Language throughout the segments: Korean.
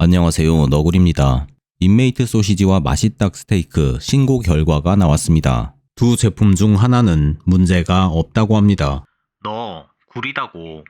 안녕하세요, 너구리입니다. 인메이트 소시지와 맛있닭 스테이크 신고 결과가 나왔습니다. 두 제품 중 하나는 문제가 없다고 합니다. 너 구리다고.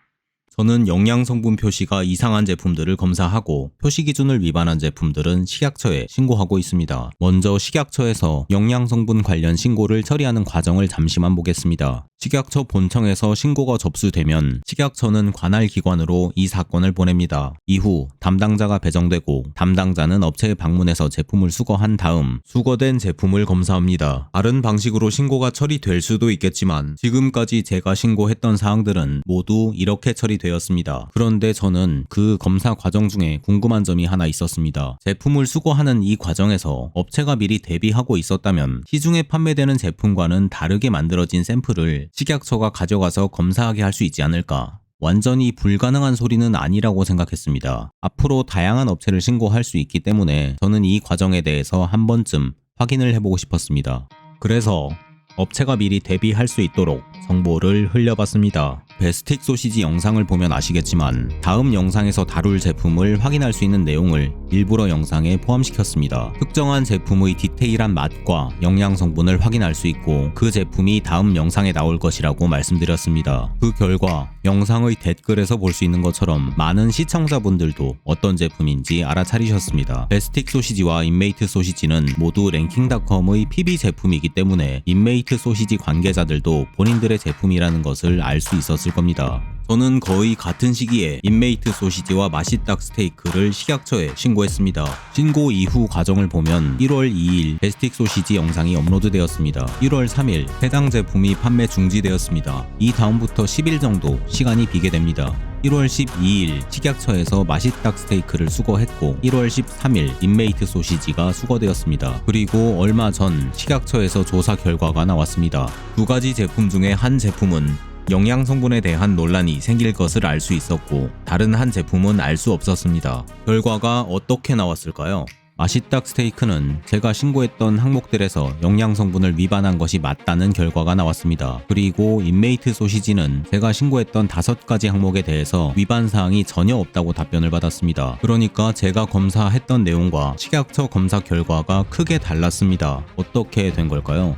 저는 영양 성분 표시가 이상한 제품들을 검사하고 표시 기준을 위반한 제품들은 식약처에 신고하고 있습니다. 먼저 식약처에서 영양 성분 관련 신고를 처리하는 과정을 잠시만 보겠습니다. 식약처 본청에서 신고가 접수되면 식약처는 관할 기관으로 이 사건을 보냅니다. 이후 담당자가 배정되고 담당자는 업체에 방문해서 제품을 수거한 다음 수거된 제품을 검사합니다. 다른 방식으로 신고가 처리될 수도 있겠지만 지금까지 제가 신고했던 사항들은 모두 이렇게 처리되었습니다. 그런데 저는 그 검사 과정 중에 궁금한 점이 하나 있었습니다. 제품을 수거하는 이 과정에서 업체가 미리 대비하고 있었다면 시중에 판매되는 제품과는 다르게 만들어진 샘플을 식약처가 가져가서 검사하게 할 수 있지 않을까? 완전히 불가능한 소리는 아니라고 생각했습니다. 앞으로 다양한 업체를 신고할 수 있기 때문에 저는 이 과정에 대해서 한 번쯤 확인을 해보고 싶었습니다. 그래서 업체가 미리 대비할 수 있도록 정보를 흘려봤습니다. 베스틱 소시지 영상을 보면 아시겠지만 다음 영상에서 다룰 제품을 확인할 수 있는 내용을 일부러 영상에 포함시켰습니다. 특정한 제품의 디테일한 맛과 영양 성분을 확인할 수 있고 그 제품이 다음 영상에 나올 것이라고 말씀드렸습니다. 그 결과 영상의 댓글에서 볼 수 있는 것처럼 많은 시청자분들도 어떤 제품인지 알아차리셨습니다. 베스틱 소시지와 인메이트 소시지는 모두 랭킹닷컴의 PB 제품이기 때문에 인메이트 소시지 관계자들도 본인들의 제품이라는 것을 알 수 있었을 겁니다. 저는 거의 같은 시기에 인메이트 소시지와 맛있닭 스테이크를 식약처에 신고했습니다. 신고 이후 과정을 보면 1월 2일 베스틱 소시지 영상이 업로드되었습니다. 1월 3일 해당 제품이 판매 중지되었습니다. 이 다음부터 10일 정도 시간이 비게 됩니다. 1월 12일 식약처에서 맛있닭 스테이크를 수거했고 1월 13일 인메이트 소시지가 수거되었습니다. 그리고 얼마 전 식약처에서 조사 결과가 나왔습니다. 두 가지 제품 중에 한 제품은 영양 성분에 대한 논란이 생길 것을 알 수 있었고 다른 한 제품은 알 수 없었습니다. 결과가 어떻게 나왔을까요? 맛있닭 스테이크는 제가 신고했던 항목들에서 영양 성분을 위반한 것이 맞다는 결과가 나왔습니다. 그리고 인메이트 소시지는 제가 신고했던 5가지 항목에 대해서 위반 사항이 전혀 없다고 답변을 받았습니다. 그러니까 제가 검사했던 내용과 식약처 검사 결과가 크게 달랐습니다. 어떻게 된 걸까요?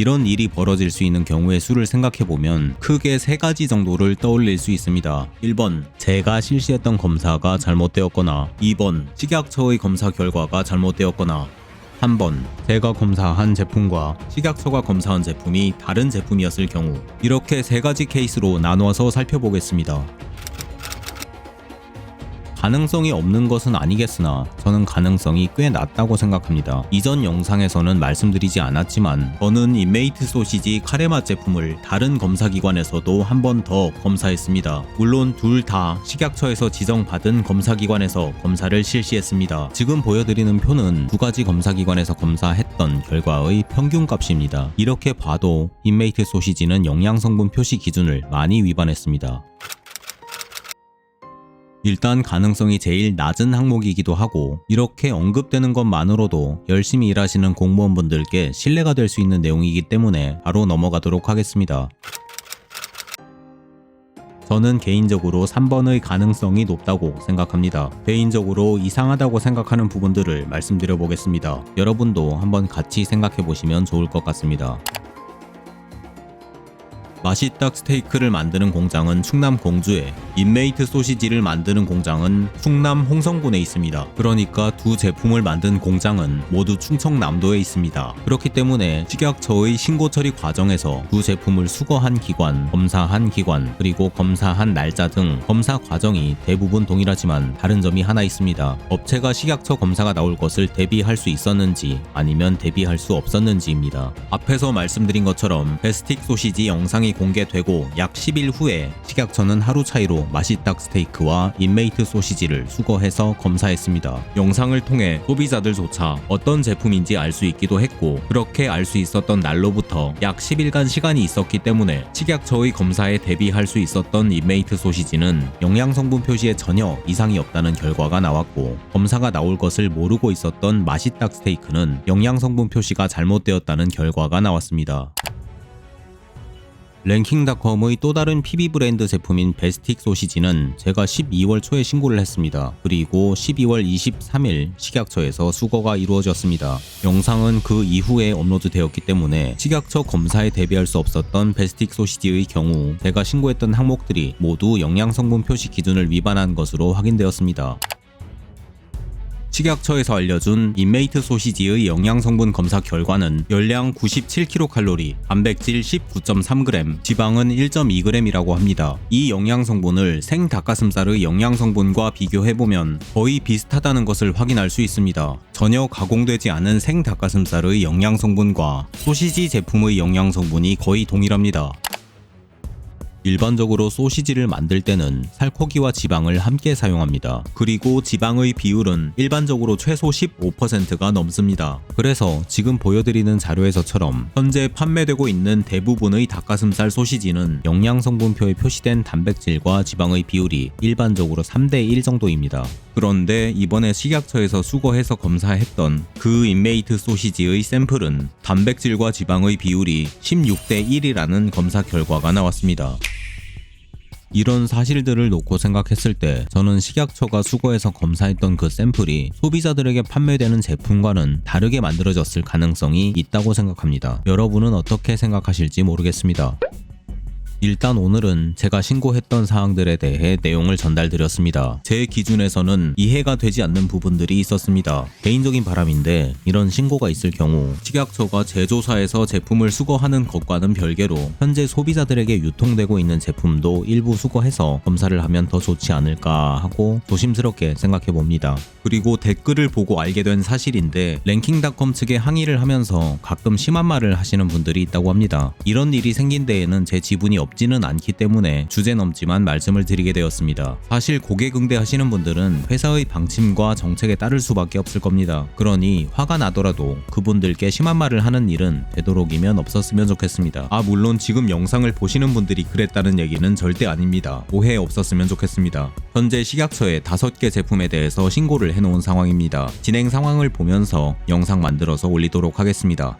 이런 일이 벌어질 수 있는 경우의 수를 생각해보면 크게 3가지 정도를 떠올릴 수 있습니다. 1번, 제가 실시했던 검사가 잘못되었거나 2번, 식약처의 검사 결과가 잘못되었거나 3번, 제가 검사한 제품과 식약처가 검사한 제품이 다른 제품이었을 경우 이렇게 3가지 케이스로 나누어서 살펴보겠습니다. 가능성이 없는 것은 아니겠으나 저는 가능성이 꽤 낮다고 생각합니다. 이전 영상에서는 말씀드리지 않았지만 저는 인메이트 소시지 카레맛 제품을 다른 검사기관에서도 한 번 더 검사했습니다. 물론 둘 다 식약처에서 지정받은 검사기관에서 검사를 실시했습니다. 지금 보여드리는 표는 2가지 검사기관에서 검사했던 결과의 평균값입니다. 이렇게 봐도 인메이트 소시지는 영양성분 표시 기준을 많이 위반했습니다. 일단 가능성이 제일 낮은 항목이기도 하고 이렇게 언급되는 것만으로도 열심히 일하시는 공무원분들께 신뢰가 될 수 있는 내용이기 때문에 바로 넘어가도록 하겠습니다. 저는 개인적으로 3번의 가능성이 높다고 생각합니다. 개인적으로 이상하다고 생각하는 부분들을 말씀드려 보겠습니다. 여러분도 한번 같이 생각해 보시면 좋을 것 같습니다. 맛있닭 스테이크를 만드는 공장은 충남 공주에, 인메이트 소시지를 만드는 공장은 충남 홍성군에 있습니다. 그러니까 두 제품을 만든 공장은 모두 충청남도에 있습니다. 그렇기 때문에 식약처의 신고 처리 과정에서 두 제품을 수거한 기관, 검사한 기관, 그리고 검사한 날짜 등 검사 과정이 대부분 동일하지만 다른 점이 하나 있습니다. 업체가 식약처 검사가 나올 것을 대비할 수 있었는지 아니면 대비할 수 없었는지입니다. 앞에서 말씀드린 것처럼 베스틱 소시지 영상이 공개되고 약 10일 후에 식약처는 하루 차이로 맛있닭 스테이크와 인메이트 소시지를 수거해서 검사했습니다. 영상을 통해 소비자들조차 어떤 제품인지 알 수 있기도 했고 그렇게 알 수 있었던 날로부터 약 10일간 시간이 있었기 때문에 식약처의 검사에 대비할 수 있었던 인메이트 소시지는 영양성분 표시에 전혀 이상이 없다는 결과가 나왔고 검사가 나올 것을 모르고 있었던 맛있닭 스테이크는 영양성분 표시가 잘못되었다는 결과가 나왔습니다. 랭킹닷컴의 또 다른 PB 브랜드 제품인 베스틱 소시지는 제가 12월 초에 신고를 했습니다. 그리고 12월 23일 식약처에서 수거가 이루어졌습니다. 영상은 그 이후에 업로드 되었기 때문에 식약처 검사에 대비할 수 없었던 베스틱 소시지의 경우 제가 신고했던 항목들이 모두 영양성분 표시 기준을 위반한 것으로 확인되었습니다. 식약처에서 알려준 인메이트 소시지의 영양성분 검사 결과는 열량 97kcal, 단백질 19.3g, 지방은 1.2g이라고 합니다. 이 영양성분을 생 닭가슴살의 영양성분과 비교해보면 거의 비슷하다는 것을 확인할 수 있습니다. 전혀 가공되지 않은 생 닭가슴살의 영양성분과 소시지 제품의 영양성분이 거의 동일합니다. 일반적으로 소시지를 만들 때는 살코기와 지방을 함께 사용합니다. 그리고 지방의 비율은 일반적으로 최소 15%가 넘습니다. 그래서 지금 보여드리는 자료에서처럼 현재 판매되고 있는 대부분의 닭가슴살 소시지는 영양성분표에 표시된 단백질과 지방의 비율이 일반적으로 3대1 정도입니다. 그런데 이번에 식약처에서 수거해서 검사했던 그 인메이트 소시지의 샘플은 단백질과 지방의 비율이 16대1이라는 검사 결과가 나왔습니다. 이런 사실들을 놓고 생각했을 때 저는 식약처가 수거해서 검사했던 그 샘플이 소비자들에게 판매되는 제품과는 다르게 만들어졌을 가능성이 있다고 생각합니다. 여러분은 어떻게 생각하실지 모르겠습니다. 일단 오늘은 제가 신고했던 사항들에 대해 내용을 전달드렸습니다. 제 기준에서는 이해가 되지 않는 부분들이 있었습니다. 개인적인 바람인데 이런 신고가 있을 경우 식약처가 제조사에서 제품을 수거하는 것과는 별개로 현재 소비자들에게 유통되고 있는 제품도 일부 수거해서 검사를 하면 더 좋지 않을까 하고 조심스럽게 생각해 봅니다. 그리고 댓글을 보고 알게 된 사실인데 랭킹닷컴 측에 항의를 하면서 가끔 심한 말을 하시는 분들이 있다고 합니다. 이런 일이 생긴 데에는 제 지분이 없지는 않기 때문에 주제넘지만 말씀을 드리게 되었습니다. 사실 고객 응대하시는 분들은 회사의 방침과 정책에 따를 수밖에 없을 겁니다. 그러니 화가 나더라도 그분들께 심한 말을 하는 일은 되도록이면 없었으면 좋겠습니다. 물론 지금 영상을 보시는 분들이 그랬다는 얘기는 절대 아닙니다. 오해 없었으면 좋겠습니다. 현재 식약처에 5개 제품에 대해서 신고를 해놓은 상황입니다. 진행 상황을 보면서 영상 만들어서 올리도록 하겠습니다.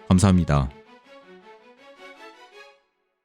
감사합니다.